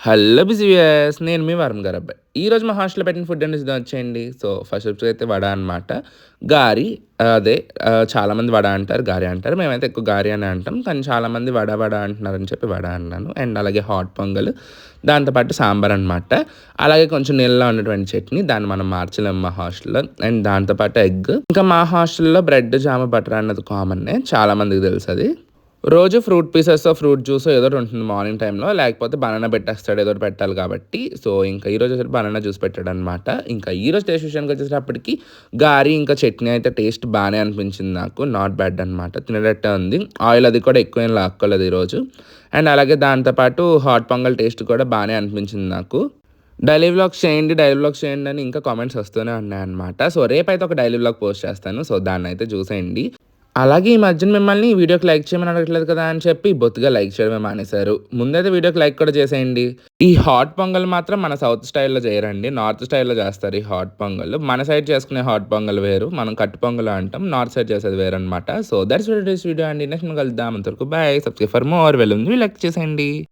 Hello బిజీయస్ నేను మీ వరుణ్ గారు అబ్బాయి. ఈరోజు మా హాస్టల్‌లో పెట్టిన ఫుడ్ అనేది వచ్చేయండి. సో, ఫస్ట్ వచ్చి వడ అనమాట. గారి అదే చాలామంది వడ అంటారు, గారి అంటారు. మేమైతే ఎక్కువ గారి అనే అంటాం. కానీ చాలామంది వడ వడ అంటున్నారని చెప్పి వడ అన్నాను. అండ్ అలాగే హాట్ పొంగల్, దాంతో పాటు సాంబార్ అనమాట. అలాగే కొంచెం నీళ్ళలో ఉన్నటువంటి చట్నీ. దాన్ని మనం మార్చలేము మా హాస్టల్‌లో. అండ్ దాంతో పాటు ఎగ్. ఇంకా మా హాస్టల్‌లో బ్రెడ్, జామ, బటర్ అన్నది కామనే. చాలామందికి తెలుసది. రోజు ఫ్రూట్ పీసెసో, ఫ్రూట్ జ్యూసో ఏదో ఒకటి ఉంటుంది మార్నింగ్ టైమ్‌లో. లేకపోతే బనానా పెట్టేస్తాడు. ఏదో ఒకటి పెట్టాలి కాబట్టి. సో, ఇంకా ఈరోజు వచ్చేసరికి బనానా జ్యూస్ పెట్టాడనమాట. ఇంకా ఈరోజు టేస్ట్ విషయానికి వచ్చేటప్పటికి గారి ఇంకా చట్నీ అయితే టేస్ట్ బానే అనిపించింది నాకు. నాట్ బ్యాడ్ అనమాట. తినేటట్టే ఉంది. ఆయిల్ అది కూడా ఎక్కువ ఏం లాక్కోలేదు ఈరోజు. అండ్ అలాగే దాంతో పాటు హాట్ పొంగల్ టేస్ట్ కూడా బానే అనిపించింది నాకు. డైలీ వ్లాగ్స్ చేయండి అని ఇంకా కామెంట్స్ వస్తూనే ఉన్నాయన్నమాట. సో, రేపైతే ఒక డైలీ వ్లాగ్ పోస్ట్ చేస్తాను. సో, దాన్నైతే చూసేయండి. అలాగే ఈ మధ్యన మిమ్మల్ని వీడియోకి లైక్ చేయమని అడగట్లేదు కదా అని చెప్పి బొత్తిగా లైక్ చేయడమే మానేశారు. ముందైతే వీడియోకి లైక్ కూడా చేసేయండి. ఈ హాట్ పొంగల్ మాత్రం మన సౌత్ స్టైల్‌లో చేయరండి. నార్త్ స్టైల్‌లో చేస్తారు ఈ హాట్ పొంగల్. మన సైడ్ చేసుకునే హాట్ పొంగల్ వేరు. మనం కట్టు పొంగల్ అంటాం. నార్త్ సైడ్ చేసేది వేరనమాట. So, that's for today's video అండి. నెక్స్ట్ కలుద్దాం. అంతవరకు bye. Subscribe for more. Like చేసేయండి.